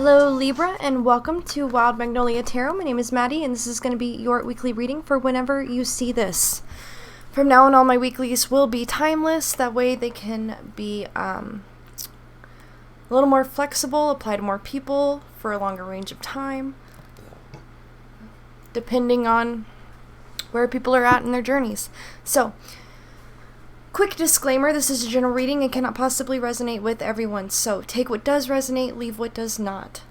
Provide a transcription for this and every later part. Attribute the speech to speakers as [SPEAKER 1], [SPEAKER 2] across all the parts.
[SPEAKER 1] Hello Libra, and welcome to Wild Magnolia Tarot. My name is Maddie, and this is going to be your weekly reading for whenever you see this. From now on, all my weeklies will be timeless. That way they can be a little more flexible, apply to more people for a longer range of time, depending on where people are at in their journeys. So, quick disclaimer, this is a general reading and cannot possibly resonate with everyone, so take what does resonate, leave what does not.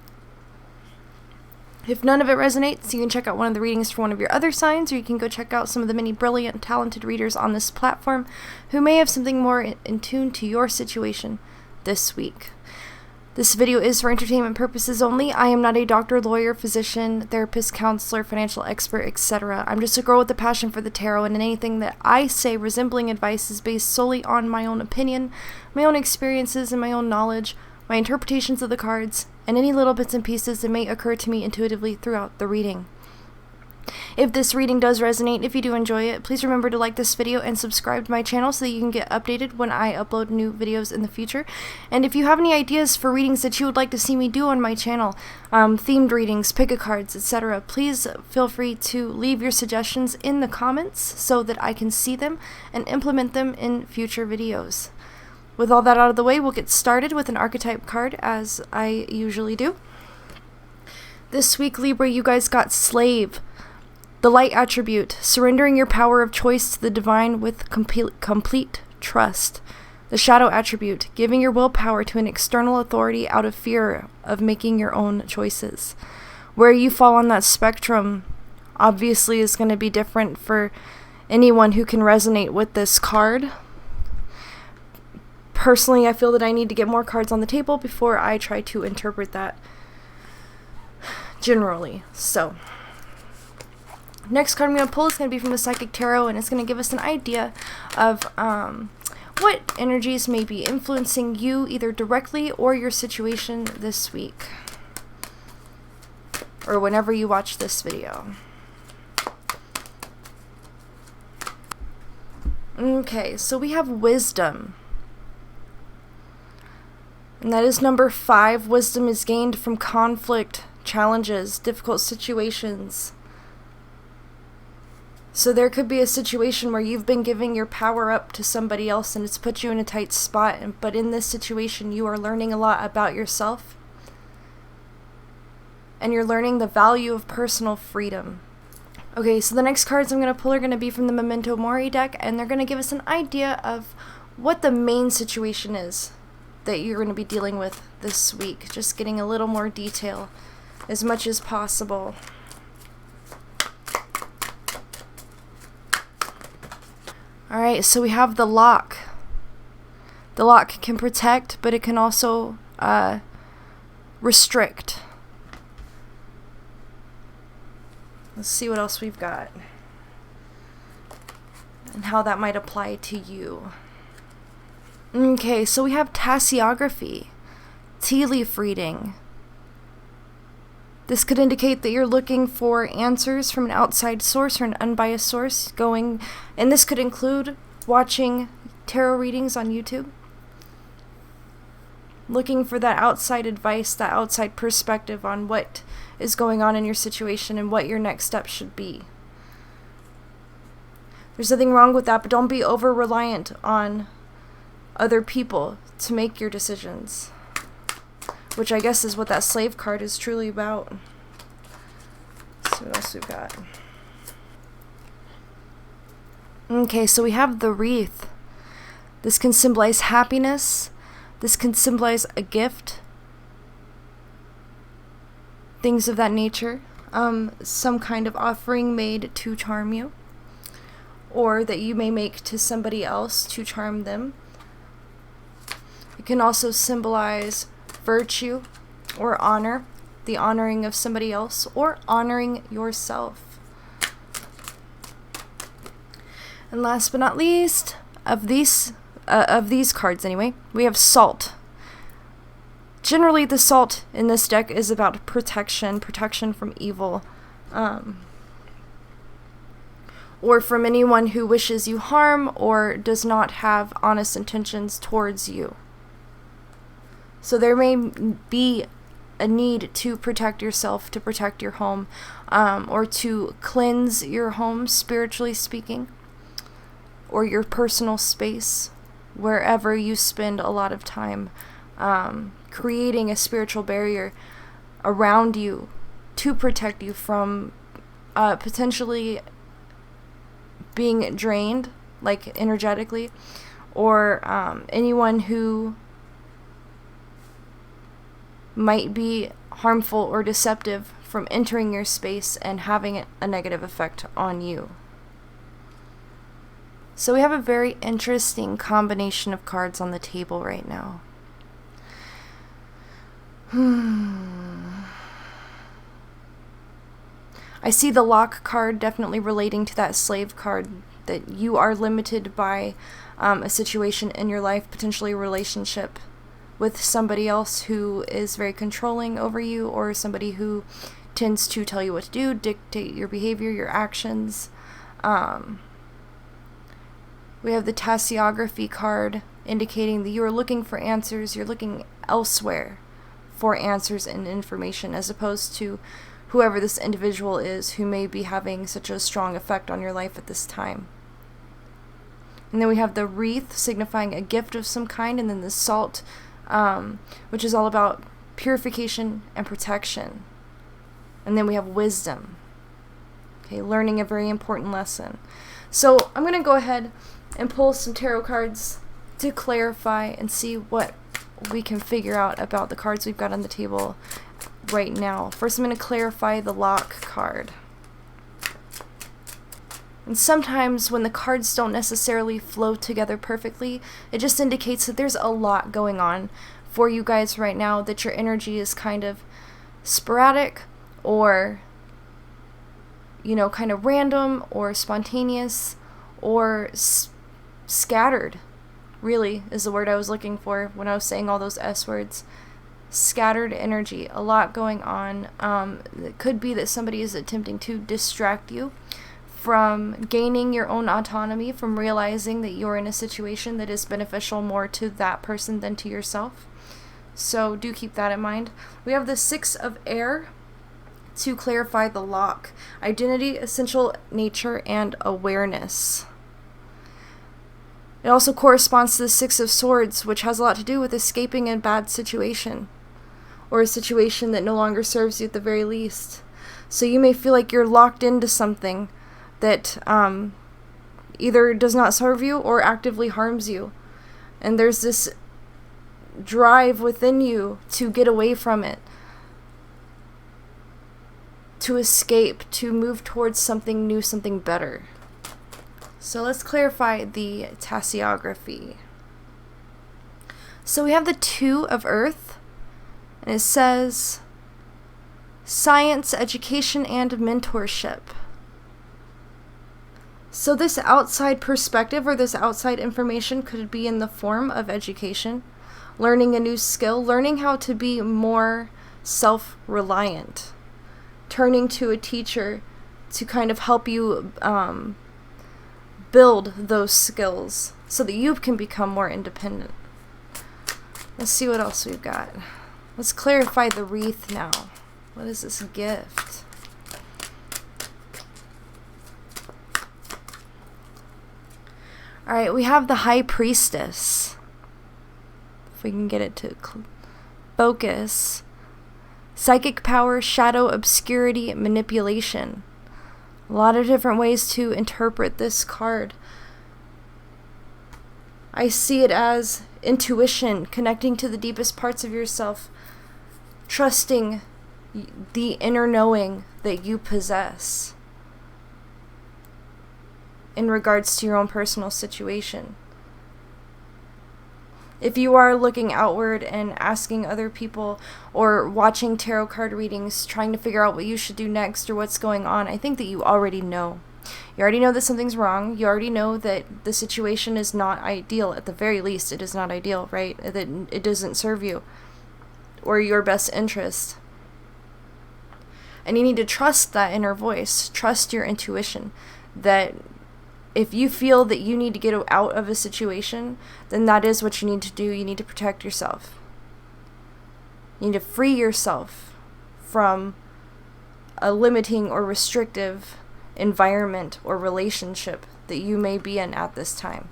[SPEAKER 1] If none of it resonates, you can check out one of the readings for one of your other signs, or you can go check out some of the many brilliant, talented readers on this platform who may have something more in tune to your situation this week. This video is for entertainment purposes only. I am not a doctor, lawyer, physician, therapist, counselor, financial expert, etc. I'm just a girl with a passion for the tarot, and anything that I say resembling advice is based solely on my own opinion, my own experiences, and my own knowledge, my interpretations of the cards, and any little bits and pieces that may occur to me intuitively throughout the reading. If this reading does resonate, if you do enjoy it, please remember to like this video and subscribe to my channel so that you can get updated when I upload new videos in the future. And if you have any ideas for readings that you would like to see me do on my channel, themed readings, pick-a-cards, etc., please feel free to leave your suggestions in the comments so that I can see them and implement them in future videos. With all that out of the way, we'll get started with an archetype card, as I usually do. This week, Libra, you guys got Slave. The light attribute, surrendering your power of choice to the divine with complete trust. The shadow attribute, giving your willpower to an external authority out of fear of making your own choices. Where you fall on that spectrum obviously is going to be different for anyone who can resonate with this card. Personally, I feel that I need to get more cards on the table before I try to interpret that generally. So, next card I'm going to pull is going to be from the Psychic Tarot, and it's going to give us an idea of what energies may be influencing you either directly or your situation this week, or whenever you watch this video. Okay, so we have Wisdom. And that is number 5. Wisdom is gained from conflict, challenges, difficult situations. So there could be a situation where you've been giving your power up to somebody else and it's put you in a tight spot, but in this situation you are learning a lot about yourself. And you're learning the value of personal freedom. Okay, so the next cards I'm going to pull are going to be from the Memento Mori deck, and they're going to give us an idea of what the main situation is that you're going to be dealing with this week. Just getting a little more detail as much as possible. Alright, so we have the lock. The lock can protect, but it can also restrict. Let's see what else we've got and how that might apply to you. Okay, so we have Tasseography, tea leaf reading. This could indicate that you're looking for answers from an outside source or an unbiased source and this could include watching tarot readings on YouTube. Looking for that outside advice, that outside perspective on what is going on in your situation and what your next step should be. There's nothing wrong with that, but don't be over-reliant on other people to make your decisions. Which I guess is what that Slave card is truly about. Let's see what else we've got. Okay, so we have the Wreath. This can symbolize happiness. This can symbolize a gift. Things of that nature. Some kind of offering made to charm you. Or that you may make to somebody else to charm them. It can also symbolize virtue or honor, the honoring of somebody else, or honoring yourself. And last but not least, of these cards anyway, we have Salt. Generally, the Salt in this deck is about protection from evil, or from anyone who wishes you harm or does not have honest intentions towards you. So there may be a need to protect yourself, to protect your home, or to cleanse your home, spiritually speaking, or your personal space, wherever you spend a lot of time, creating a spiritual barrier around you to protect you from potentially being drained, like energetically, or anyone who might be harmful or deceptive from entering your space and having a negative effect on you. So we have a very interesting combination of cards on the table right now. I see the lock card definitely relating to that slave card, that you are limited by a situation in your life, potentially a relationship with somebody else who is very controlling over you, or somebody who tends to tell you what to do, dictate your behavior, your actions. We have the tassiography card indicating that you are looking for answers, you're looking elsewhere for answers and information, as opposed to whoever this individual is who may be having such a strong effect on your life at this time. And then we have the wreath, signifying a gift of some kind, and then the salt, which is all about purification and protection. And then we have wisdom, okay, learning a very important lesson. So I'm going to go ahead and pull some tarot cards to clarify and see what we can figure out about the cards we've got on the table right now. First, I'm going to clarify the lock card. And sometimes when the cards don't necessarily flow together perfectly, it just indicates that there's a lot going on for you guys right now, that your energy is kind of sporadic, or, you know, kind of random or spontaneous, or scattered, really, is the word I was looking for when I was saying all those S words. Scattered energy, a lot going on. It could be that somebody is attempting to distract you from gaining your own autonomy, from realizing that you're in a situation that is beneficial more to that person than to yourself. So do keep that in mind. We have the Six of Air to clarify the lock. Identity, essential nature, and awareness. It also corresponds to the Six of Swords, which has a lot to do with escaping a bad situation, or a situation that no longer serves you at the very least. So you may feel like you're locked into something that either does not serve you or actively harms you. And there's this drive within you to get away from it, to escape, to move towards something new, something better. So let's clarify the tassiography. So we have the Two of Earth, and it says science, education, and mentorship. So this outside perspective, or this outside information, could be in the form of education, learning a new skill, learning how to be more self-reliant, turning to a teacher to kind of help you build those skills so that you can become more independent. Let's see what else we've got. Let's clarify the wreath now. What is this gift? Alright, we have the High Priestess. If we can get it to focus. Psychic power, shadow, obscurity, manipulation. A lot of different ways to interpret this card. I see it as intuition, connecting to the deepest parts of yourself, trusting the inner knowing that you possess in regards to your own personal situation. If you are looking outward and asking other people, or watching tarot card readings, trying to figure out what you should do next or what's going on, I think that you already know. You already know that something's wrong. You already know that the situation is not ideal. At the very least, it is not ideal, right? That it doesn't serve you or your best interest. And you need to trust that inner voice, trust your intuition, that if you feel that you need to get out of a situation, then that is what you need to do. You need to protect yourself. You need to free yourself from a limiting or restrictive environment or relationship that you may be in at this time.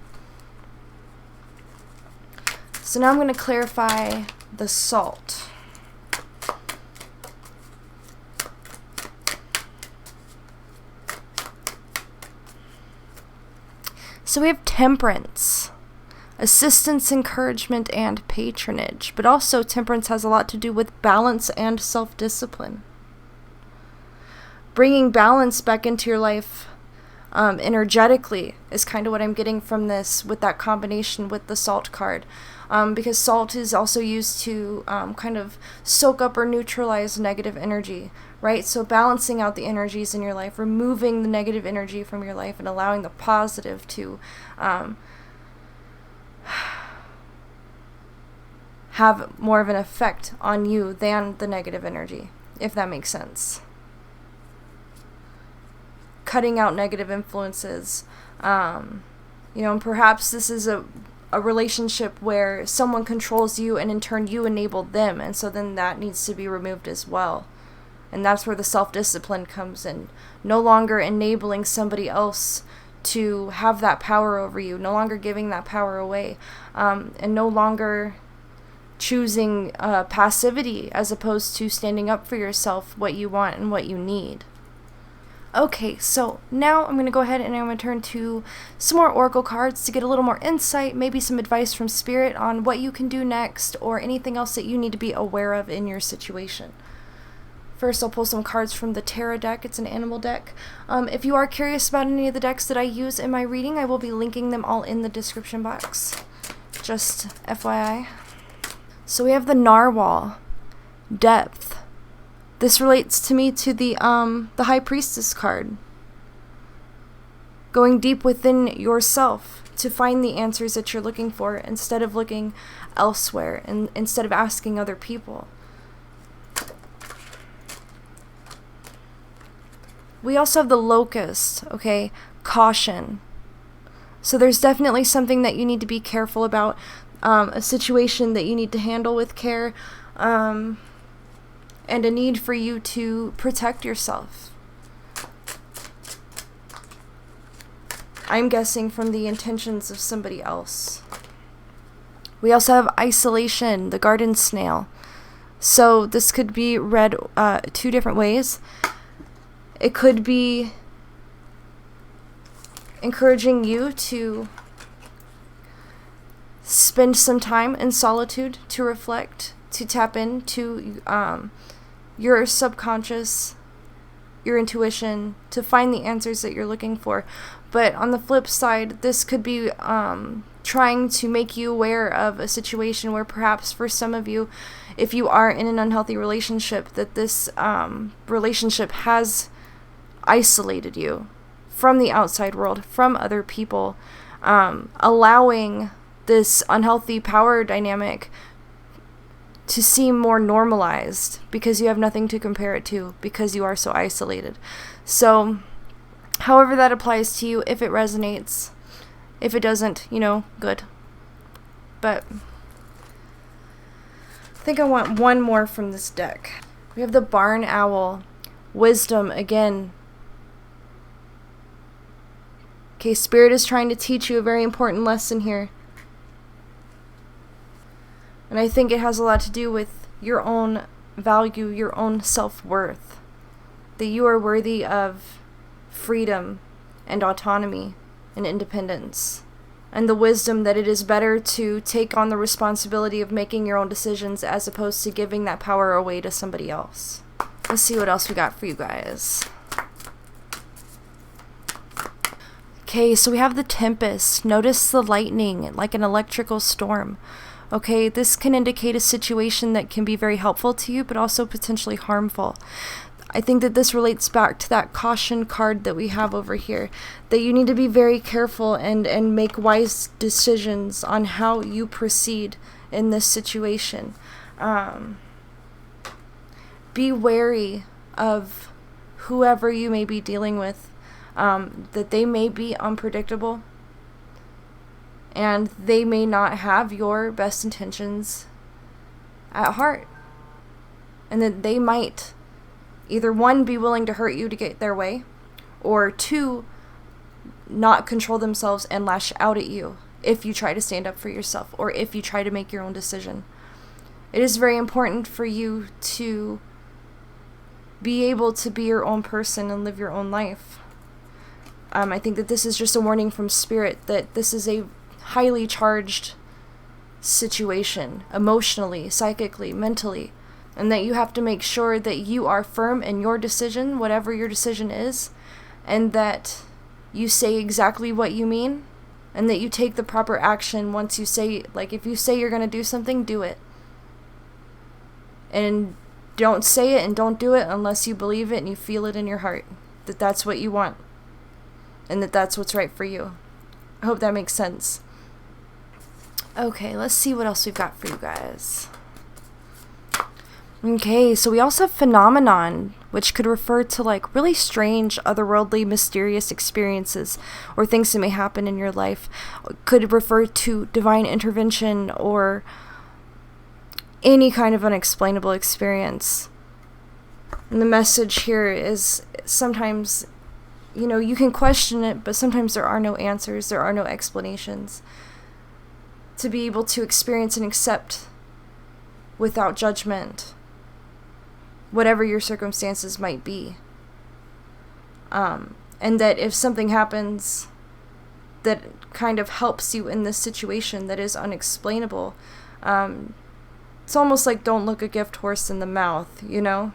[SPEAKER 1] So now I'm going to clarify the salt. So we have temperance, assistance, encouragement, and patronage. But also temperance has a lot to do with balance and self-discipline. Bringing balance back into your life energetically is kind of what I'm getting from this with that combination with the salt card. Because salt is also used to kind of soak up or neutralize negative energy, right? So balancing out the energies in your life, removing the negative energy from your life and allowing the positive to have more of an effect on you than the negative energy, if that makes sense. Cutting out negative influences, and perhaps this is a relationship where someone controls you and in turn you enable them, and so then that needs to be removed as well. And that's where the self-discipline comes in. No longer enabling somebody else to have that power over you, no longer giving that power away, and no longer choosing passivity as opposed to standing up for yourself, what you want and what you need. Okay, so now I'm going to go ahead and I'm going to turn to some more oracle cards to get a little more insight, maybe some advice from Spirit on what you can do next or anything else that you need to be aware of in your situation. First, I'll pull some cards from the Terra deck. It's an animal deck. If you are curious about any of the decks that I use in my reading, I will be linking them all in the description box. Just FYI. So we have the Narwhal, Depth. This relates to me to the High Priestess card. Going deep within yourself to find the answers that you're looking for instead of looking elsewhere and instead of asking other people. We also have the Locust, okay? Caution. So there's definitely something that you need to be careful about, a situation that you need to handle with care, and a need for you to protect yourself. I'm guessing from the intentions of somebody else. We also have Isolation, the Garden Snail. So this could be read two different ways. It could be encouraging you to spend some time in solitude, to reflect, to tap into your subconscious, your intuition, to find the answers that you're looking for. But on the flip side, this could be trying to make you aware of a situation where perhaps for some of you, if you are in an unhealthy relationship, that this relationship has isolated you from the outside world, from other people, allowing this unhealthy power dynamic to seem more normalized because you have nothing to compare it to because you are so isolated. So however that applies to you, if it resonates, if it doesn't, good. But I think I want one more from this deck. We have the Barn Owl, Wisdom again. Okay, Spirit is trying to teach you a very important lesson here. And I think it has a lot to do with your own value, your own self-worth. That you are worthy of freedom and autonomy and independence. And the wisdom that it is better to take on the responsibility of making your own decisions as opposed to giving that power away to somebody else. Let's see what else we got for you guys. Okay, so we have the Tempest. Notice the lightning, like an electrical storm. Okay, this can indicate a situation that can be very helpful to you, but also potentially harmful. I think that this relates back to that caution card that we have over here, that you need to be very careful and make wise decisions on how you proceed in this situation. Be wary of whoever you may be dealing with, that they may be unpredictable and they may not have your best intentions at heart. and that they might either, one, be willing to hurt you to get their way, or two, not control themselves and lash out at you if you try to stand up for yourself or if you try to make your own decision. It is very important for you to be able to be your own person and live your own life. I think that this is just a warning from Spirit that this is a highly charged situation, emotionally, psychically, mentally, and that you have to make sure that you are firm in your decision, whatever your decision is, and that you say exactly what you mean, and that you take the proper action once you say, like, if you say you're going to do something, do it. And don't say it and don't do it unless you believe it and you feel it in your heart, that that's what you want, and that that's what's right for you. I hope that makes sense. Okay, let's see what else we've got for you guys. Okay, so we also have phenomenon, which could refer to like really strange, otherworldly, mysterious experiences or things that may happen in your life. Could refer to divine intervention or any kind of unexplainable experience. And the message here is sometimes, you know, you can question it, but sometimes there are no answers, there are no explanations. To be able to experience and accept without judgment whatever your circumstances might be. And that if something happens that kind of helps you in this situation that is unexplainable, it's almost like don't look a gift horse in the mouth, you know?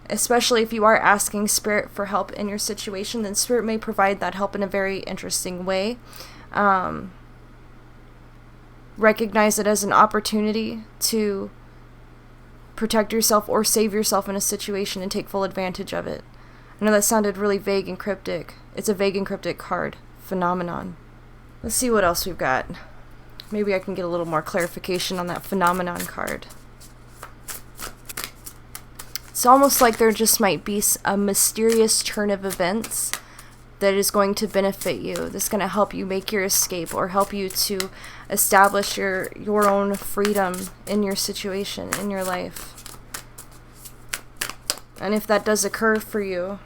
[SPEAKER 1] Especially if you are asking Spirit for help in your situation, then Spirit may provide that help in a very interesting way. Recognize it as an opportunity to protect yourself or save yourself in a situation and take full advantage of it. I know that sounded really vague and cryptic. It's a vague and cryptic card. Phenomenon. Let's see what else we've got. Maybe I can get a little more clarification on that phenomenon card. It's almost like there just might be a mysterious turn of events that is going to benefit you. That's going to help you make your escape or help you to establish your own freedom in your situation, in your life. And if that does occur for you,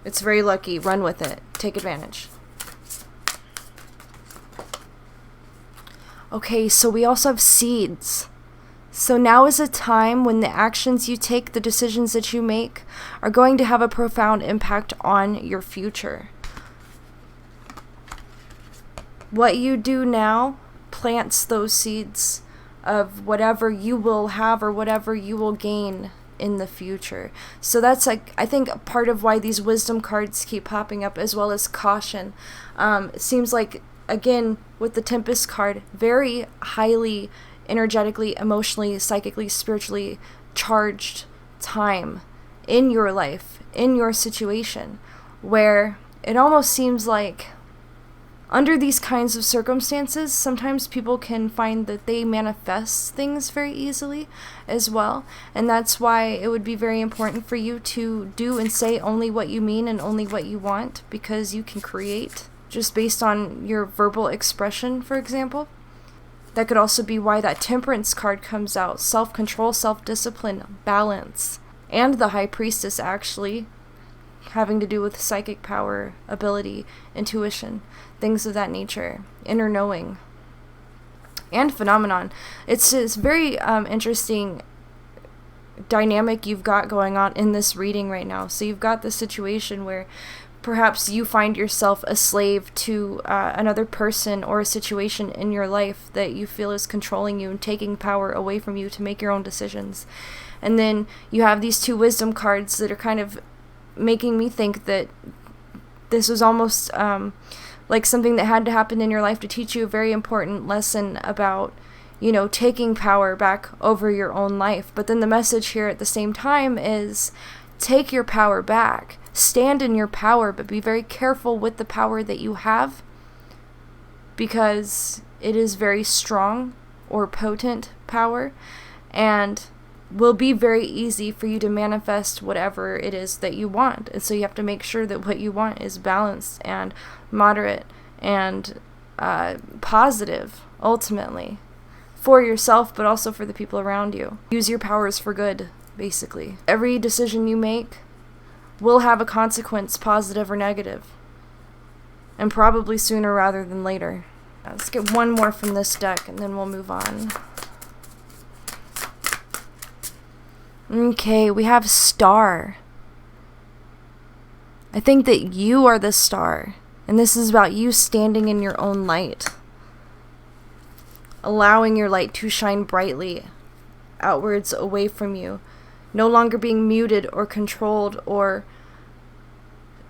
[SPEAKER 1] it's very lucky. Run with it. Take advantage. Okay, so we also have seeds. So now is a time when the actions you take, the decisions that you make, are going to have a profound impact on your future. What you do now plants those seeds of whatever you will have or whatever you will gain in the future. So that's like, I think, part of why these wisdom cards keep popping up, as well as caution. It seems like, again, with the Tempest card, very highly energetically, emotionally, psychically, spiritually charged time in your life, in your situation, where it almost seems like under these kinds of circumstances, sometimes people can find that they manifest things very easily as well. And that's why it would be very important for you to do and say only what you mean and only what you want, because you can create just based on your verbal expression, for example. That could also be why that Temperance card comes out. Self-control, self-discipline, balance. And the High Priestess, actually, having to do with psychic power, ability, intuition, things of that nature, inner knowing. And phenomenon. It's very interesting dynamic you've got going on in this reading right now. So you've got this situation where perhaps you find yourself a slave to another person or a situation in your life that you feel is controlling you and taking power away from you to make your own decisions. And then you have these two wisdom cards that are kind of making me think that this was almost like something that had to happen in your life to teach you a very important lesson about, you know, taking power back over your own life. But then the message here at the same time is take your power back. Stand in your power, but be very careful with the power that you have, because it is very strong or potent power, and will be very easy for you to manifest whatever it is that you want. And so you have to make sure that what you want is balanced and moderate and positive, ultimately, for yourself, but also for the people around you. Use your powers for good. basically. Every decision you make will have a consequence, positive or negative. And probably sooner rather than later. Let's get one more from this deck and then we'll move on. Okay, we have Star. I think that you are the star. And this is about you standing in your own light. Allowing your light to shine brightly outwards away from you. No longer being muted or controlled or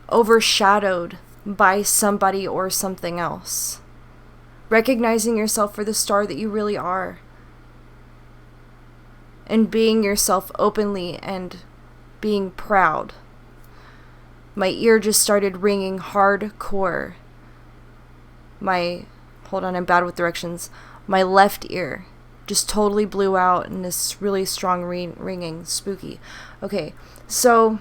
[SPEAKER 1] overshadowed by somebody or something else. Recognizing yourself for the star that you really are. And being yourself openly and being proud. My ear just started ringing hardcore. Hold on, I'm bad with directions. My left ear just totally blew out in this really strong ringing, spooky. Okay, so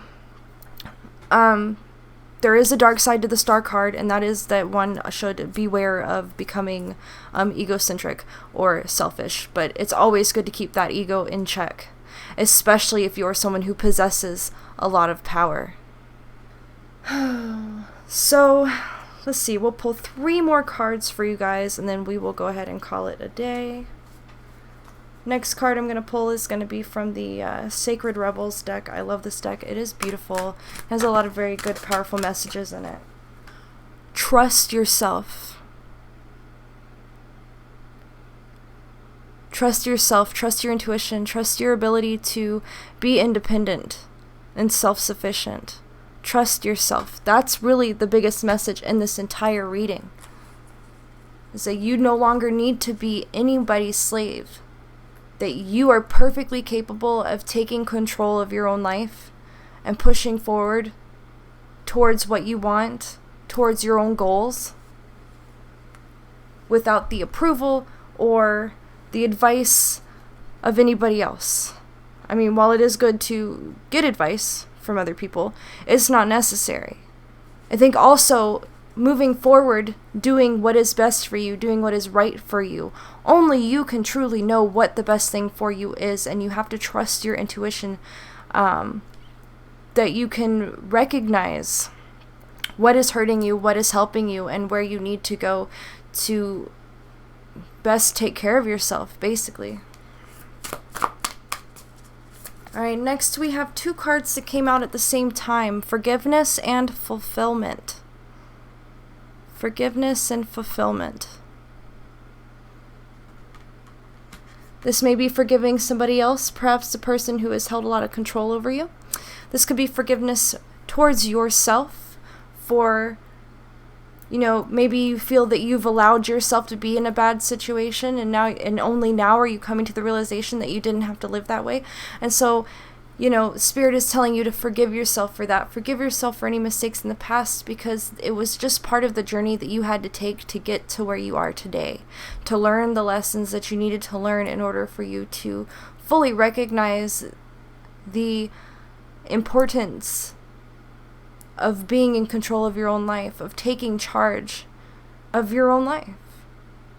[SPEAKER 1] there is a dark side to the star card, and that is that one should beware of becoming egocentric or selfish. But it's always good to keep that ego in check, especially if you're someone who possesses a lot of power. So, let's see. We'll pull 3 more cards for you guys, and then we will go ahead and call it a day. Next card I'm going to pull is going to be from the Sacred Rebels deck. I love this deck. It is beautiful. It has a lot of very good, powerful messages in it. Trust yourself. Trust yourself. Trust your intuition. Trust your ability to be independent and self-sufficient. Trust yourself. That's really the biggest message in this entire reading. Is that you no longer need to be anybody's slave. That you are perfectly capable of taking control of your own life and pushing forward towards what you want, towards your own goals, without the approval or the advice of anybody else. I mean, while it is good to get advice from other people, it's not necessary. I think also moving forward, doing what is best for you, doing what is right for you. Only you can truly know what the best thing for you is, and you have to trust your intuition, that you can recognize what is hurting you, what is helping you, and where you need to go to best take care of yourself, basically. Alright, next we have 2 cards that came out at the same time. Forgiveness and Fulfillment. Forgiveness and Fulfillment. This may be forgiving somebody else, perhaps the person who has held a lot of control over you. This could be forgiveness towards yourself for, maybe you feel that you've allowed yourself to be in a bad situation, and only now are you coming to the realization that you didn't have to live that way. And so, Spirit is telling you to forgive yourself for that. Forgive yourself for any mistakes in the past, because it was just part of the journey that you had to take to get to where you are today. To learn the lessons that you needed to learn in order for you to fully recognize the importance of being in control of your own life, of taking charge of your own life.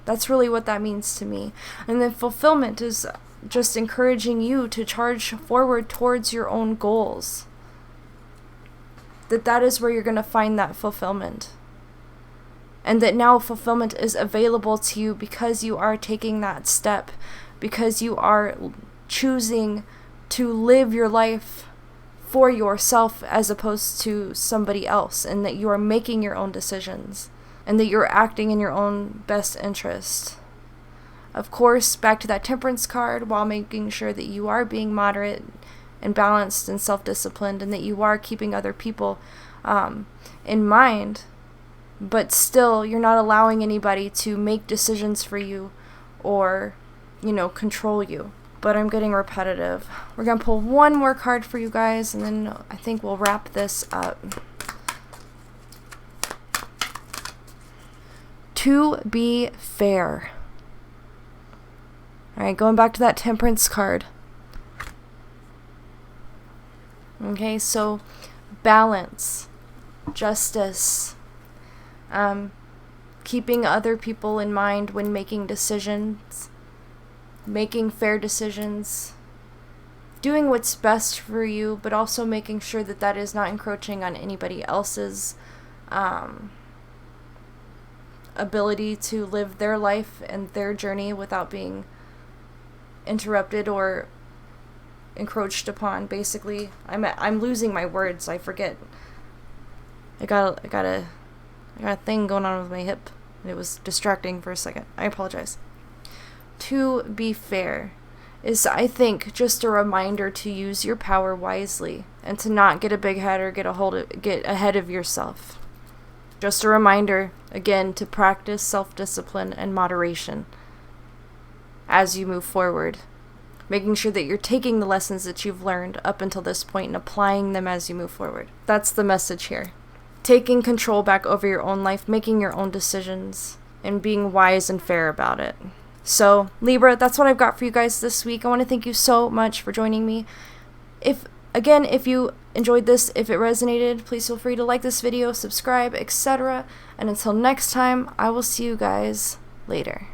[SPEAKER 1] That's really what that means to me. And then fulfillment is just encouraging you to charge forward towards your own goals. That is where you're going to find that fulfillment. And that now fulfillment is available to you because you are taking that step, because you are choosing to live your life for yourself as opposed to somebody else, and that you are making your own decisions, and that you're acting in your own best interest. Of course, back to that Temperance card, while making sure that you are being moderate and balanced and self-disciplined, and that you are keeping other people in mind, but still you're not allowing anybody to make decisions for you or, control you. But I'm getting repetitive. We're going to pull 1 more card for you guys, and then I think we'll wrap this up. To be fair. Alright, going back to that Temperance card. Okay, so balance, justice, keeping other people in mind when making decisions, making fair decisions, doing what's best for you, but also making sure that that is not encroaching on anybody else's ability to live their life and their journey without being interrupted or encroached upon. Basically, I'm losing my words. I forget. I got a thing going on with my hip, and it was distracting for a second. I apologize. To be fair is, I think, just a reminder to use your power wisely and to not get a big head or get ahead of yourself. Just a reminder, again, to practice self-discipline and moderation as you move forward. Making sure that you're taking the lessons that you've learned up until this point and applying them as you move forward. That's the message here. Taking control back over your own life, making your own decisions, and being wise and fair about it. So, Libra, that's what I've got for you guys this week. I want to thank you so much for joining me. If you enjoyed this, if it resonated, please feel free to like this video, subscribe, etc. And until next time, I will see you guys later.